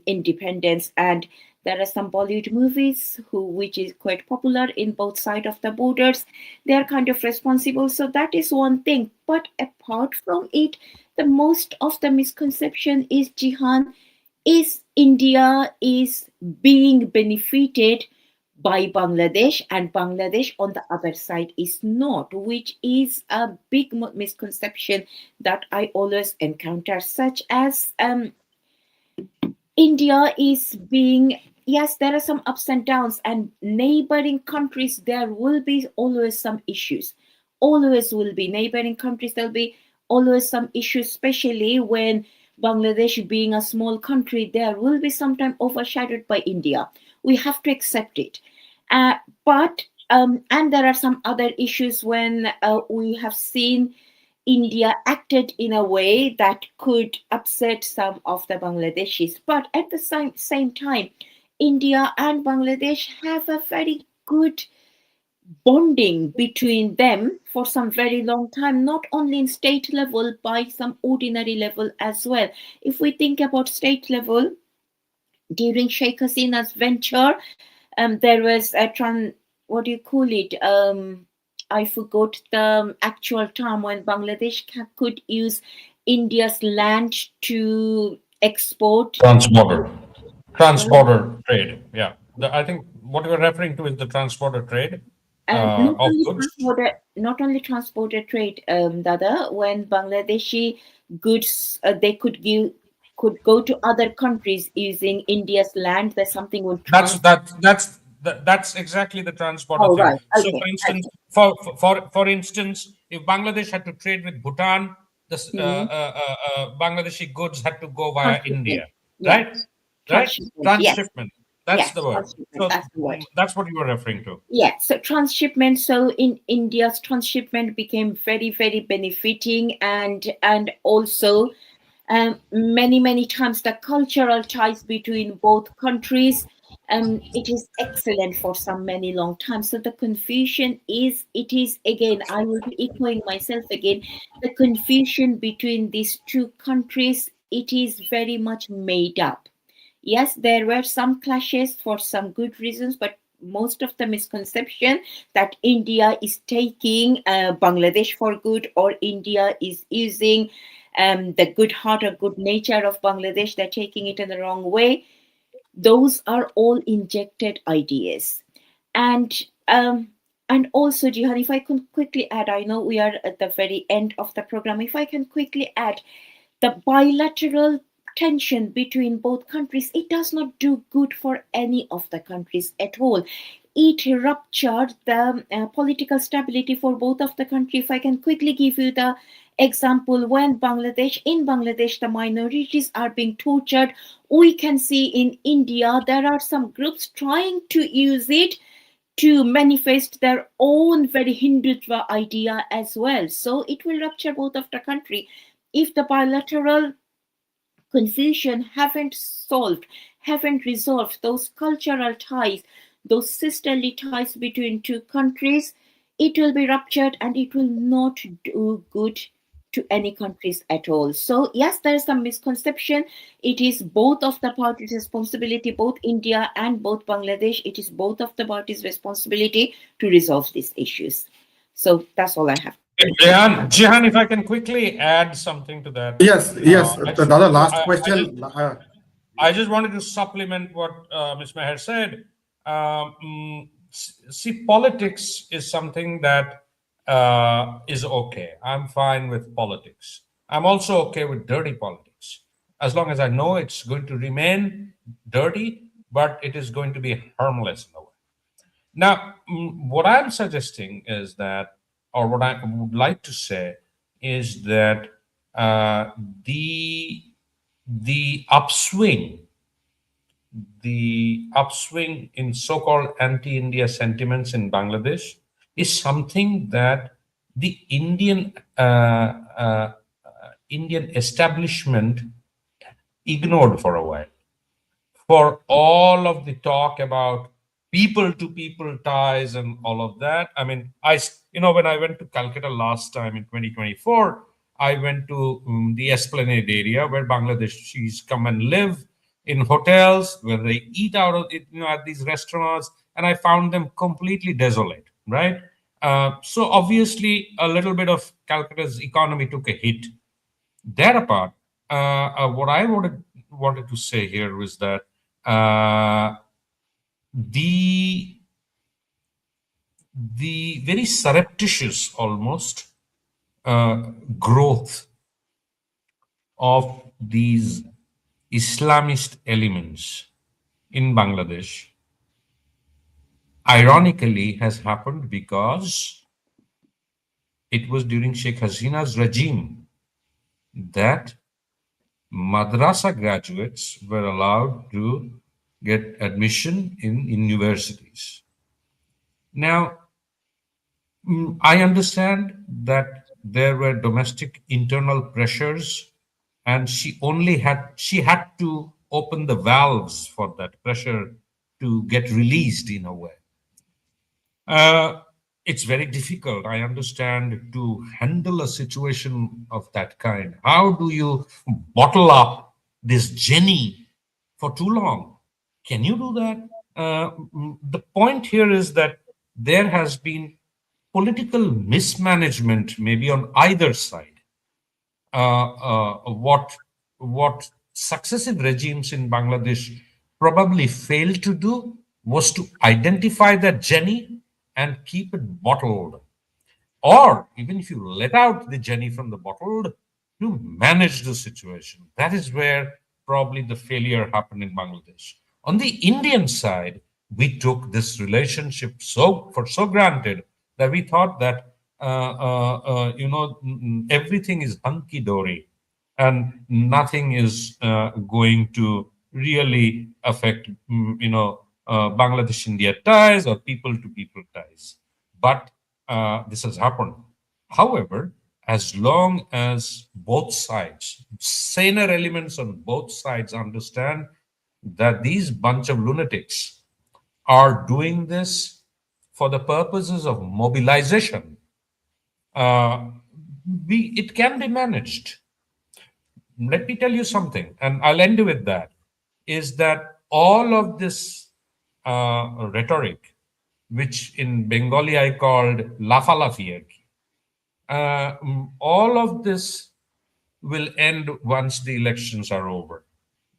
independence. And there are some Bollywood movies which is quite popular in both sides of the borders. They are kind of responsible. So that is one thing. But apart from it, the most of the misconception is, Jihan, is India is being benefited by Bangladesh, and Bangladesh on the other side is not, which is a big misconception that I always encounter, such as India is being, yes, there are some ups and downs, and neighboring countries, there will be always some issues. Always will be neighboring countries, there'll be always some issues, especially when Bangladesh being a small country, there will be sometimes overshadowed by India. We have to accept it. But and there are some other issues when we have seen India acted in a way that could upset some of the Bangladeshis. But at the same time, India and Bangladesh have a very good bonding between them for some very long time, not only in state level, by some ordinary level as well. If we think about state level, during Sheikh Hasina's venture, there was a what do you call it? I forgot the actual term, when Bangladesh could use India's land to export. Transborder. Sorry. Transborder trade. Yeah. I think what you're referring to is the transborder trade Not of only goods. transporter trade, Dada, when Bangladeshi goods they could go to other countries using India's land. There's something would That's trans. that's exactly the transporter Oh, thing. right. So, Okay. for instance, Okay. for instance, if Bangladesh had to trade with Bhutan, this Hmm. Bangladeshi goods had to go via Transshipment. India, Yes. right? Right? Transshipment. Yes. Transshipment. That's Yes. the word. Transshipment. So That's the word. that's what you were referring to. Yeah, so transshipment. So in India's transshipment became very, very benefiting, and also many times the cultural ties between both countries. It is excellent for some many long time. So the confusion is, it is again, I will be echoing myself again. The confusion between these two countries, it is very much made up. Yes, there were some clashes for some good reasons, but most of the misconception that India is taking Bangladesh for good, or India is using the good heart or good nature of Bangladesh, they're taking it in the wrong way. Those are all injected ideas. And um, and also, Jihan, if I can quickly add, I know we are at the very end of the program. If I can quickly add, the bilateral tension between both countries, it does not do good for any of the countries at all. It ruptured the political stability for both of the countries. If I can quickly give you the example, when in Bangladesh the minorities are being tortured, we can see in India there are some groups trying to use it to manifest their own very Hindutva idea as well. So it will rupture both of the country if the bilateral confusion haven't resolved those cultural ties, those sisterly ties between two countries. it will be ruptured and it will not do good to any countries at all. So yes, there is some misconception. It is both of the parties' responsibility, both India and both Bangladesh. It is both of the parties' responsibility to resolve these issues. So that's all I have. Jihan, if I can quickly add something to that. Yes, yes. I The just, other last I just question. I just wanted to supplement what Ms. Meher said. See, politics is something that is okay. I'm fine with politics. I'm also okay with dirty politics, as long as I know it's going to remain dirty, but it is going to be harmless in a way. Now, what I'm suggesting is that, or what I would like to say, is that uh, the the upswing the upswing in so-called anti-India sentiments in Bangladesh is something that the Indian establishment ignored for a while. For all of the talk about people to people ties and all of that, I mean, when I went to Calcutta last time in 2024, I went to the Esplanade area where Bangladeshis come and live in hotels, where they eat out of it, at these restaurants, and I found them completely desolate, right? So obviously, a little bit of Calcutta's economy took a hit. That apart, what I wanted to say here was that the the very surreptitious almost growth of these Islamist elements in Bangladesh ironically has happened because it was during Sheikh Hasina's regime that madrasa graduates were allowed to get admission in universities. Now, I understand that there were domestic internal pressures, and she had to open the valves for that pressure to get released in a way. Uh, it's very difficult, I understand, to handle a situation of that kind. How do you bottle up this Jenny for too long? Can you do that? The point here is that there has been political mismanagement, maybe on either side. What successive regimes in Bangladesh probably failed to do was to identify that Jenny and keep it bottled, or even if you let out the Jenny from the bottle, to manage the situation. That is where probably the failure happened in Bangladesh. On the Indian side, we took this relationship so granted that we thought that everything is hunky dory and nothing is going to really affect Bangladesh India ties or people to people ties. But this has happened. However, as long as both sides, saner elements on both sides, understand that these bunch of lunatics are doing this for the purposes of mobilization, uh, it can be managed. Let me tell you something, and I'll end with that, is that all of this rhetoric, which in Bengali I called lafalafi, all of this will end once the elections are over.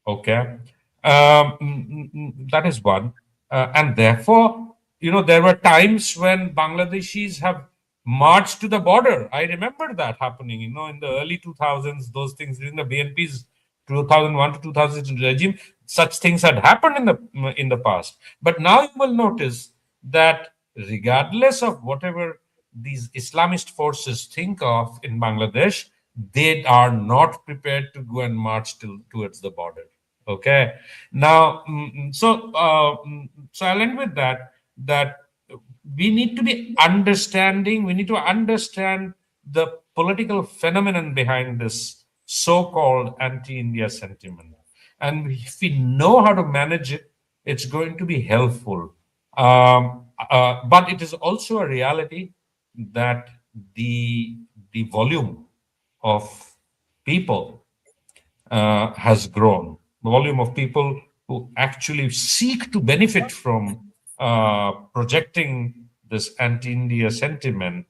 Okay, that is one, and therefore, there were times when Bangladeshis have marched to the border. I remember that happening. In the early 2000s, those things during the BNP's 2001 to 2000 regime, such things had happened in the past. But now you will notice that regardless of whatever these Islamist forces think of in Bangladesh, they are not prepared to go and march towards the border. Okay. Now, so I'll end with that we need to be understanding. We need to understand the political phenomenon behind this so-called anti-India sentiment, and if we know how to manage it, it's going to be helpful. But it is also a reality that the volume of people has grown. The volume of people who actually seek to benefit from projecting this anti-India sentiment,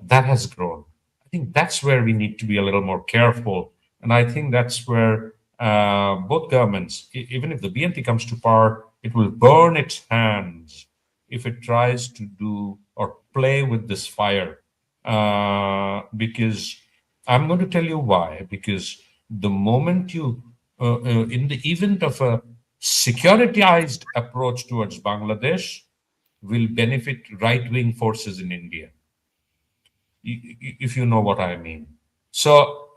that has grown. I think that's where we need to be a little more careful. And I think that's where both governments, even if the BNP comes to power, it will burn its hands if it tries to do or play with this fire. Because I'm going to tell you why. Because the moment you, in the event of a securitized approach towards Bangladesh, will benefit right wing forces in India, if you know what I mean. So,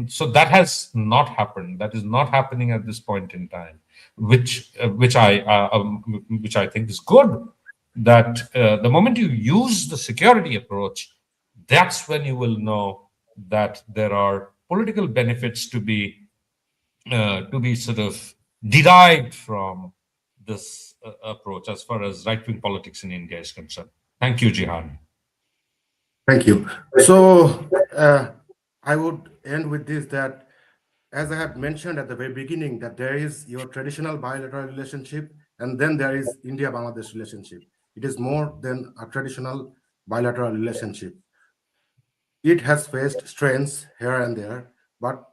so that has not happened. That is not happening at this point in time, which I think is good. That the moment you use the security approach, that's when you will know that there are political benefits to be sort of derived from this approach as far as right wing politics in India is concerned. Thank you, Jihan. Thank you. So I would end with this, that as I have mentioned at the very beginning, that there is your traditional bilateral relationship, and then there is India-Bangladesh relationship. It is more than a traditional bilateral relationship. It has faced strains here and there, but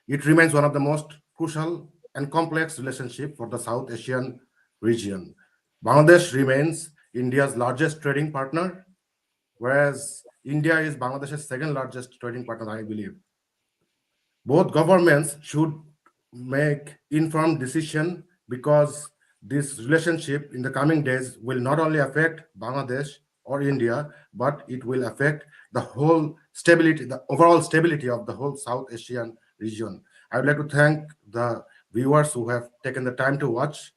it remains one of the most crucial and complex relationships for the South Asian region. Bangladesh remains India's largest trading partner, whereas India is Bangladesh's second largest trading partner, I believe. Both governments should make informed decision, because this relationship in the coming days will not only affect Bangladesh or India, but it will affect the whole stability, the overall stability of the whole South Asian region. I would like to thank the viewers who have taken the time to watch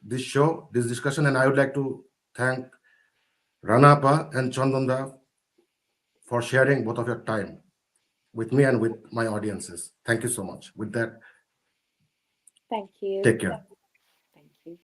this show, this discussion, and I would like to thank Ranapa and Chandanda for sharing both of your time with me and with my audiences. Thank you so much. With that, Thank you. take care.